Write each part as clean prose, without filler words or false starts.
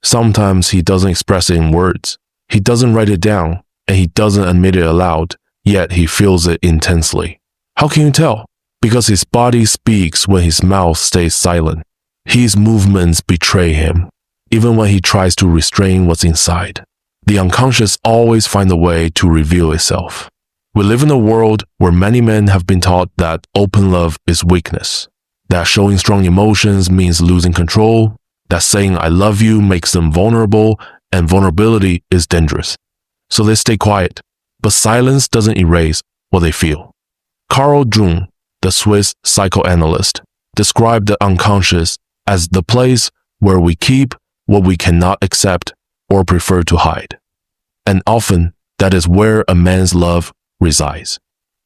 Sometimes he doesn't express it in words. He doesn't write it down, and he doesn't admit it aloud, yet he feels it intensely. How can you tell? Because his body speaks when his mouth stays silent. His movements betray him, even when he tries to restrain what's inside. The unconscious always finds a way to reveal itself. We live in a world where many men have been taught that open love is weakness, that showing strong emotions means losing control, that saying I love you makes them vulnerable, and vulnerability is dangerous. So they stay quiet, but silence doesn't erase what they feel. Carl Jung, the Swiss psychoanalyst, described the unconscious as the place where we keep what we cannot accept or prefer to hide. And often, that is where a man's love resides.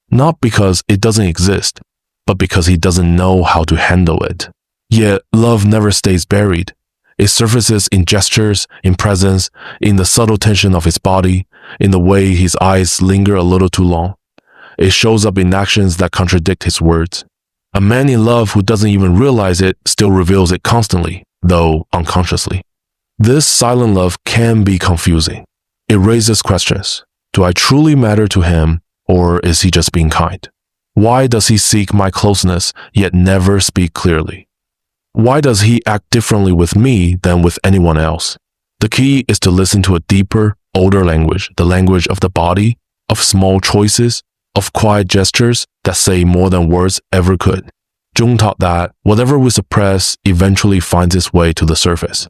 Not because it doesn't exist, but because he doesn't know how to handle it. Yet, love never stays buried. It surfaces in gestures, in presence, in the subtle tension of his body, in the way his eyes linger a little too long. It shows up in actions that contradict his words. A man in love who doesn't even realize it still reveals it constantly, though unconsciously. This silent love can be confusing. It raises questions. Do I truly matter to him, or is he just being kind? Why does he seek my closeness yet never speak clearly? Why does he act differently with me than with anyone else? The key is to listen to a deeper, older language, the language of the body, of small choices, of quiet gestures that say more than words ever could. Jung taught that whatever we suppress eventually finds its way to the surface.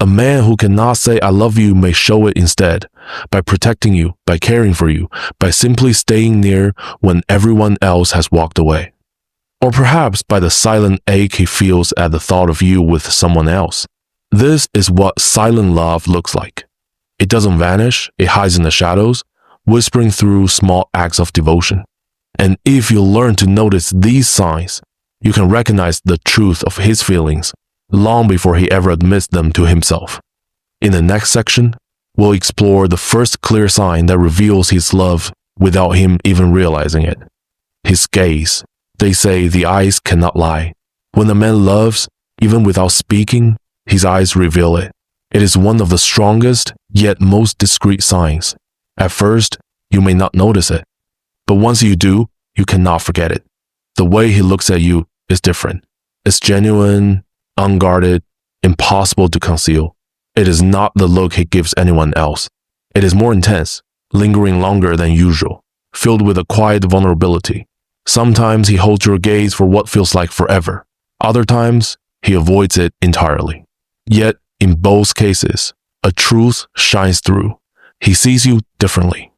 A man who cannot say I love you may show it instead, by protecting you, by caring for you, by simply staying near when everyone else has walked away. Or perhaps by the silent ache he feels at the thought of you with someone else. This is what silent love looks like. It doesn't vanish, it hides in the shadows, whispering through small acts of devotion. And if you learn to notice these signs, you can recognize the truth of his feelings long before he ever admits them to himself. In the next section, we'll explore the first clear sign that reveals his love without him even realizing it. His gaze. They say the eyes cannot lie. When a man loves, even without speaking, his eyes reveal it. It is one of the strongest, yet most discreet signs. At first, you may not notice it, but once you do, you cannot forget it. The way he looks at you is different. It's genuine, unguarded, impossible to conceal. It is not the look he gives anyone else. It is more intense, lingering longer than usual, filled with a quiet vulnerability. Sometimes he holds your gaze for what feels like forever. Other times, he avoids it entirely. Yet, in both cases, a truth shines through. He sees you differently.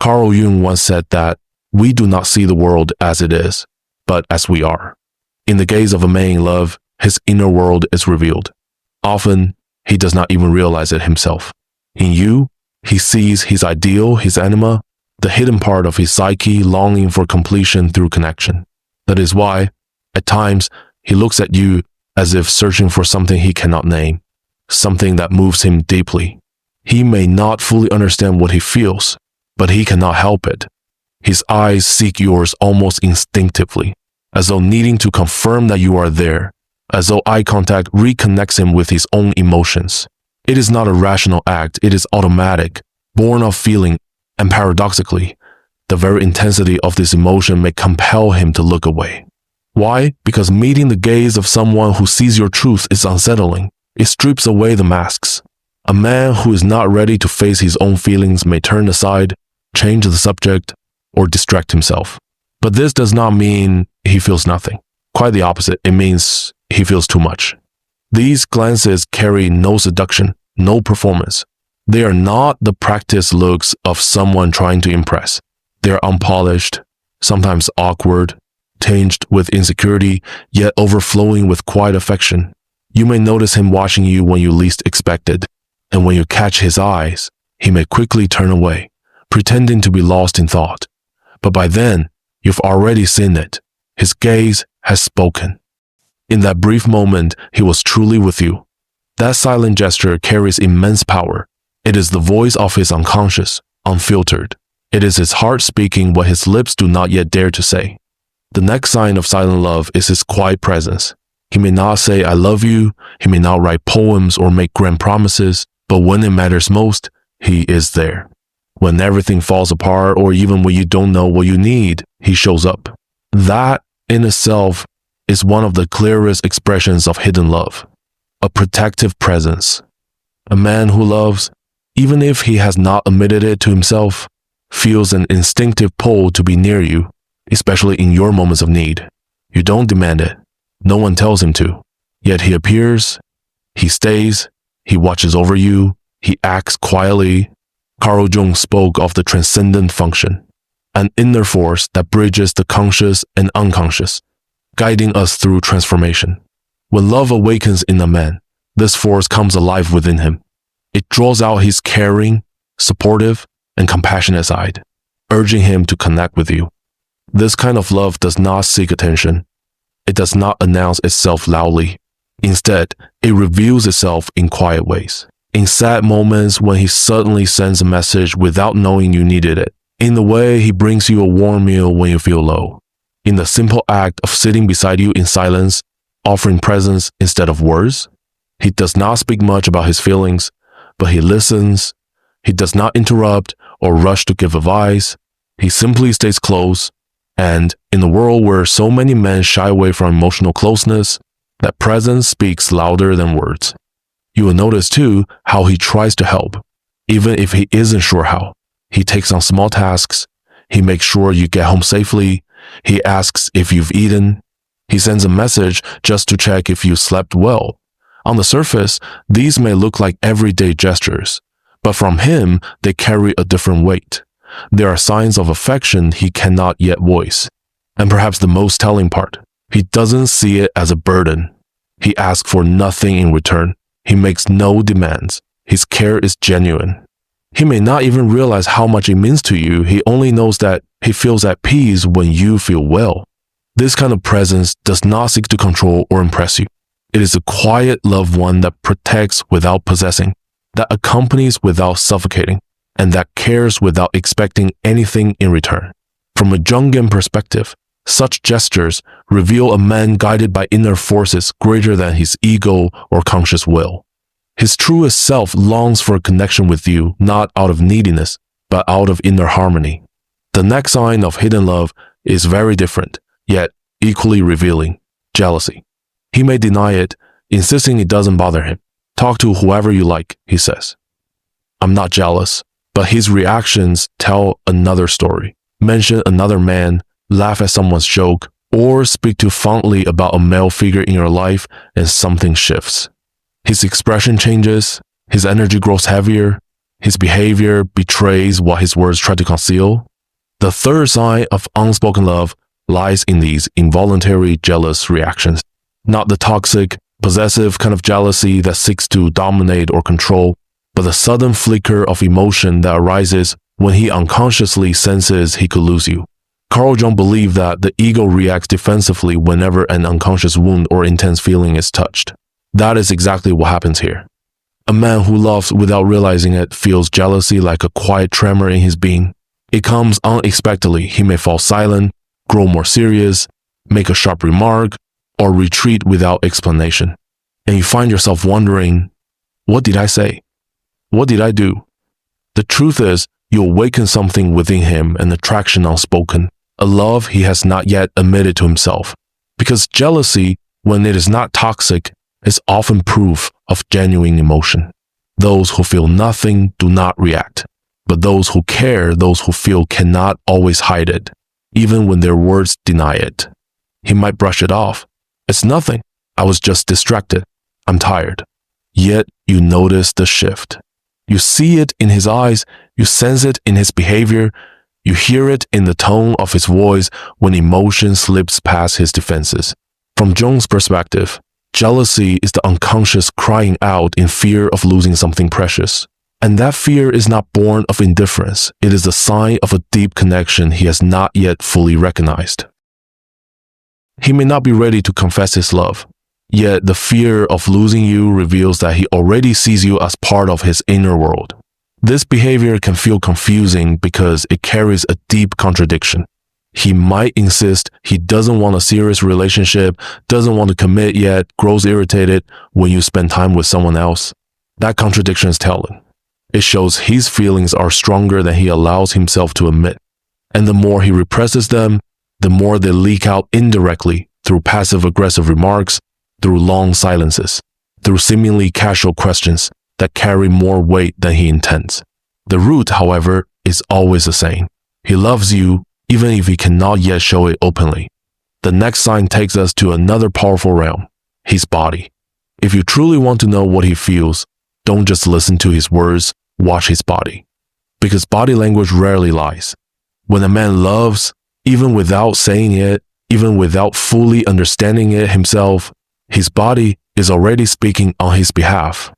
Carl Jung once said that we do not see the world as it is, but as we are. In the gaze of a man in love, his inner world is revealed. Often, he does not even realize it himself. In you, he sees his ideal, his anima, the hidden part of his psyche longing for completion through connection. That is why, at times, he looks at you as if searching for something he cannot name, something that moves him deeply. He may not fully understand what he feels, but he cannot help it. His eyes seek yours almost instinctively, as though needing to confirm that you are there, as though eye contact reconnects him with his own emotions. It is not a rational act, it is automatic, born of feeling, and paradoxically, the very intensity of this emotion may compel him to look away. Why? Because meeting the gaze of someone who sees your truth is unsettling. It strips away the masks. A man who is not ready to face his own feelings may turn aside, change the subject, or distract himself. But this does not mean he feels nothing. Quite the opposite, it means he feels too much. These glances carry no seduction, no performance. They are not the practiced looks of someone trying to impress. They are unpolished, sometimes awkward, tinged with insecurity, yet overflowing with quiet affection. You may notice him watching you when you least expect it, and when you catch his eyes, he may quickly turn away, pretending to be lost in thought. But by then, you've already seen it. His gaze has spoken. In that brief moment, he was truly with you. That silent gesture carries immense power. It is the voice of his unconscious, unfiltered. It is his heart speaking what his lips do not yet dare to say. The next sign of silent love is his quiet presence. He may not say, I love you. He may not write poems or make grand promises, but when it matters most, he is there. When everything falls apart or even when you don't know what you need, he shows up. That in itself is one of the clearest expressions of hidden love. A protective presence. A man who loves, even if he has not admitted it to himself, feels an instinctive pull to be near you, especially in your moments of need. You don't demand it. No one tells him to. Yet he appears, he stays, he watches over you, he acts quietly. Carl Jung spoke of the transcendent function, an inner force that bridges the conscious and unconscious, guiding us through transformation. When love awakens in a man, this force comes alive within him. It draws out his caring, supportive, and compassionate side, urging him to connect with you. This kind of love does not seek attention. It does not announce itself loudly. Instead, it reveals itself in quiet ways. In sad moments when he suddenly sends a message without knowing you needed it. In the way he brings you a warm meal when you feel low. In the simple act of sitting beside you in silence, offering presence instead of words. He does not speak much about his feelings, but he listens. He does not interrupt or rush to give advice. He simply stays close. And in a world where so many men shy away from emotional closeness, that presence speaks louder than words. You will notice too how he tries to help, even if he isn't sure how. He takes on small tasks. He makes sure you get home safely. He asks if you've eaten. He sends a message just to check if you slept well. On the surface, these may look like everyday gestures, but from him, they carry a different weight. There are signs of affection he cannot yet voice. And perhaps the most telling part, he doesn't see it as a burden. He asks for nothing in return. He makes no demands. His care is genuine. He may not even realize how much it means to you. He only knows that he feels at peace when you feel well. This kind of presence does not seek to control or impress you. It is a quiet loved one that protects without possessing, that accompanies without suffocating, and that cares without expecting anything in return. From a Jungian perspective, such gestures reveal a man guided by inner forces greater than his ego or conscious will. His truest self longs for a connection with you, not out of neediness, but out of inner harmony. The next sign of hidden love is very different, yet equally revealing: jealousy. He may deny it, insisting it doesn't bother him. Talk to whoever you like, he says. I'm not jealous, but his reactions tell another story. Mention another man, laugh at someone's joke, or speak too fondly about a male figure in your life and something shifts. His expression changes, his energy grows heavier, his behavior betrays what his words try to conceal. The third sign of unspoken love lies in these involuntary jealous reactions. Not the toxic, possessive kind of jealousy that seeks to dominate or control, but the sudden flicker of emotion that arises when he unconsciously senses he could lose you. Carl Jung believed that the ego reacts defensively whenever an unconscious wound or intense feeling is touched. That is exactly what happens here. A man who loves without realizing it feels jealousy like a quiet tremor in his being. It comes unexpectedly. He may fall silent, grow more serious, make a sharp remark, or retreat without explanation. And you find yourself wondering, what did I say? What did I do? The truth is, you awaken something within him, an attraction unspoken, a love he has not yet admitted to himself. Because jealousy, when it is not toxic, is often proof of genuine emotion. Those who feel nothing do not react, but those who care, those who feel, cannot always hide it, even when their words deny it. He might brush it off. It's nothing. I was just distracted. I'm tired. Yet you notice the shift. You see it in his eyes. You sense it in his behavior. You hear it in the tone of his voice when emotion slips past his defenses. From Jung's perspective, jealousy is the unconscious crying out in fear of losing something precious. And that fear is not born of indifference. It is a sign of a deep connection he has not yet fully recognized. He may not be ready to confess his love, yet the fear of losing you reveals that he already sees you as part of his inner world. This behavior can feel confusing because it carries a deep contradiction. He might insist he doesn't want a serious relationship, doesn't want to commit yet, grows irritated when you spend time with someone else. That contradiction is telling. It shows his feelings are stronger than he allows himself to admit. And the more he represses them, the more they leak out indirectly through passive-aggressive remarks, through long silences, through seemingly casual questions that carry more weight than he intends. The root, however, is always the same. He loves you, even if he cannot yet show it openly. The next sign takes us to another powerful realm, his body. If you truly want to know what he feels, don't just listen to his words, watch his body. Because body language rarely lies. When a man loves, even without saying it, even without fully understanding it himself, his body is already speaking on his behalf.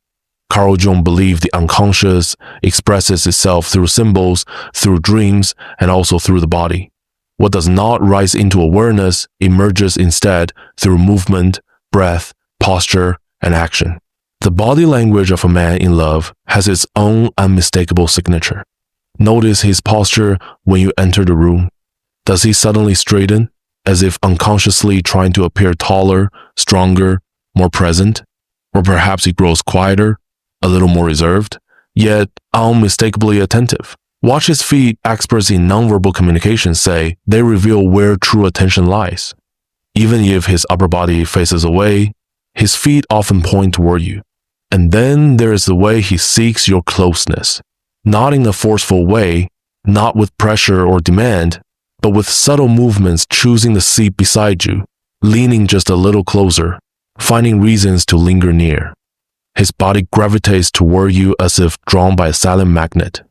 Carl Jung believed the unconscious expresses itself through symbols, through dreams, and also through the body. What does not rise into awareness emerges instead through movement, breath, posture, and action. The body language of a man in love has its own unmistakable signature. Notice his posture when you enter the room. Does he suddenly straighten, as if unconsciously trying to appear taller, stronger, more present? Or perhaps he grows quieter, a little more reserved, yet unmistakably attentive. Watch his feet expressed in nonverbal communication say they reveal where true attention lies. Even if his upper body faces away, his feet often point toward you. And then there is the way he seeks your closeness, not in a forceful way, not with pressure or demand, but with subtle movements, choosing the seat beside you, leaning just a little closer, finding reasons to linger near. His body gravitates toward you as if drawn by a silent magnet.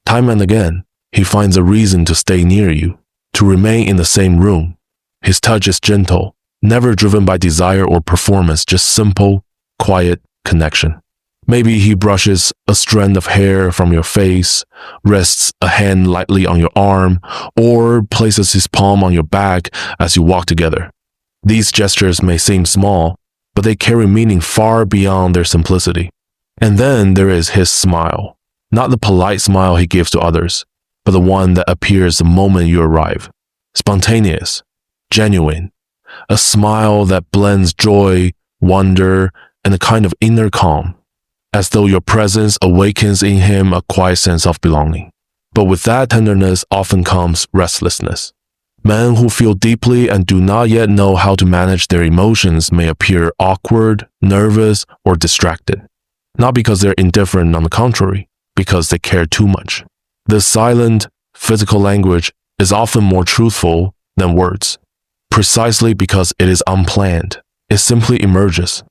Time and again, he finds a reason to stay near you, to remain in the same room. His touch is gentle, never driven by desire or performance, just simple, quiet connection. Maybe he brushes a strand of hair from your face, rests a hand lightly on your arm, or places his palm on your back as you walk together. These gestures may seem small, but they carry meaning far beyond their simplicity. And then there is his smile. Not the polite smile he gives to others, but the one that appears the moment you arrive. Spontaneous, genuine. A smile that blends joy, wonder, and a kind of inner calm, as though your presence awakens in him a quiet sense of belonging. But with that tenderness often comes restlessness. Men who feel deeply and do not yet know how to manage their emotions may appear awkward, nervous, or distracted. Not because they're indifferent, on the contrary, because they care too much. This silent, physical language is often more truthful than words, precisely because it is unplanned. It simply emerges.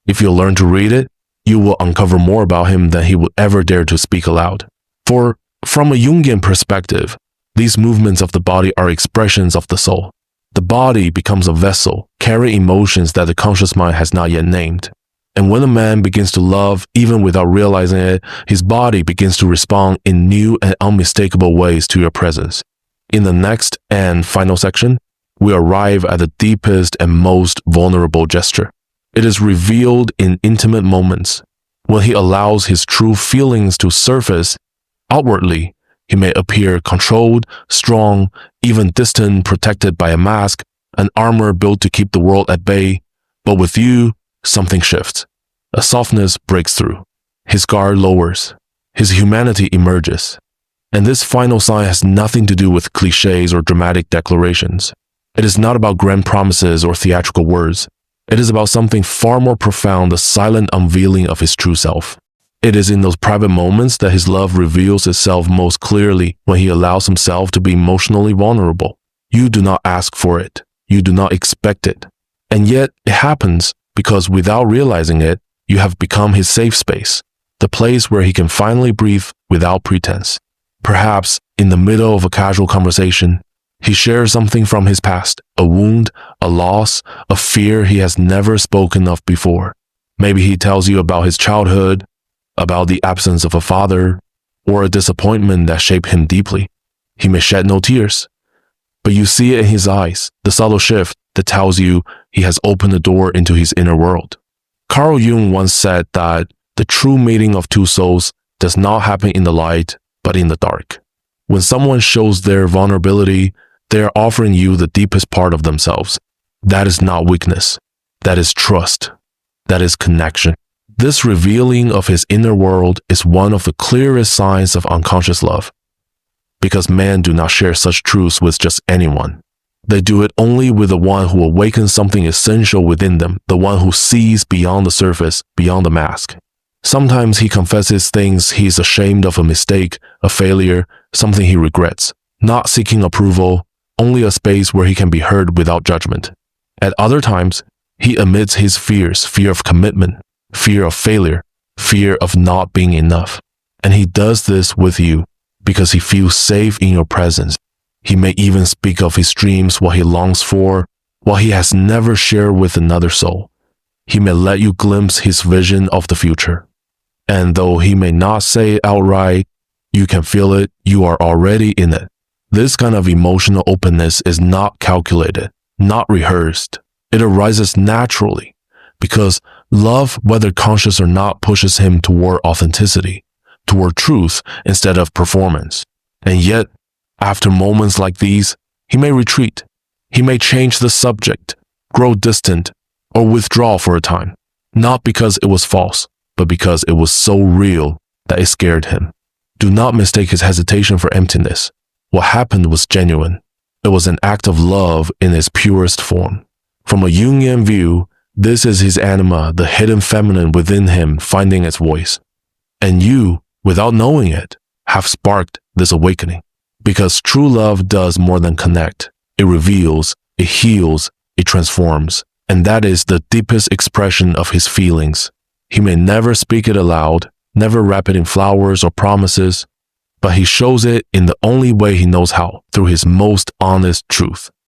If you learn to read it, you will uncover more about him than he would ever dare to speak aloud. For from a Jungian perspective, these movements of the body are expressions of the soul. The body becomes a vessel, carrying emotions that the conscious mind has not yet named. And when a man begins to love, even without realizing it, his body begins to respond in new and unmistakable ways to your presence. In the next and final section, we arrive at the deepest and most vulnerable gesture. It is revealed in intimate moments. When he allows his true feelings to surface outwardly, he may appear controlled, strong, even distant, protected by a mask, an armor built to keep the world at bay. But with you, something shifts. A softness breaks through. His guard lowers. His humanity emerges. And this final sign has nothing to do with cliches or dramatic declarations. It is not about grand promises or theatrical words. It is about something far more profound, the silent unveiling of his true self. It is in those private moments that his love reveals itself most clearly, when he allows himself to be emotionally vulnerable. You do not ask for it. You do not expect it. And yet it happens because without realizing it, you have become his safe space, the place where he can finally breathe without pretense. Perhaps in the middle of a casual conversation, he shares something from his past, a wound, a loss, a fear he has never spoken of before. Maybe he tells you about his childhood, about the absence of a father, or a disappointment that shaped him deeply. He may shed no tears, but you see it in his eyes, the subtle shift that tells you he has opened the door into his inner world. Carl Jung once said that the true meeting of two souls does not happen in the light, but in the dark. When someone shows their vulnerability, They are offering you the deepest part of themselves. That is not weakness. That is trust. That is connection. This revealing of his inner world is one of the clearest signs of unconscious love, because men do not share such truths with just anyone. They do it only with the one who awakens something essential within them, the one who sees beyond the surface, beyond the mask. Sometimes he confesses things he is ashamed of, a mistake, a failure, something he regrets, not seeking approval, only a space where he can be heard without judgment. At other times, he admits his fears, fear of commitment, fear of failure, fear of not being enough. And he does this with you because he feels safe in your presence. He may even speak of his dreams, what he longs for, what he has never shared with another soul. He may let you glimpse his vision of the future. And though he may not say it outright, you can feel it, you are already in it. This kind of emotional openness is not calculated, not rehearsed. It arises naturally because love, whether conscious or not, pushes him toward authenticity, toward truth instead of performance. And yet, after moments like these, he may retreat. He may change the subject, grow distant, or withdraw for a time, not because it was false, but because it was so real that it scared him. Do not mistake his hesitation for emptiness. What happened was genuine. It was an act of love in its purest form. From a Jungian view, this is his anima, the hidden feminine within him finding its voice. And you, without knowing it, have sparked this awakening. Because true love does more than connect. It reveals, it heals, it transforms. And that is the deepest expression of his feelings. He may never speak it aloud, never wrap it in flowers or promises, but he shows it in the only way he knows how, through his most honest truth.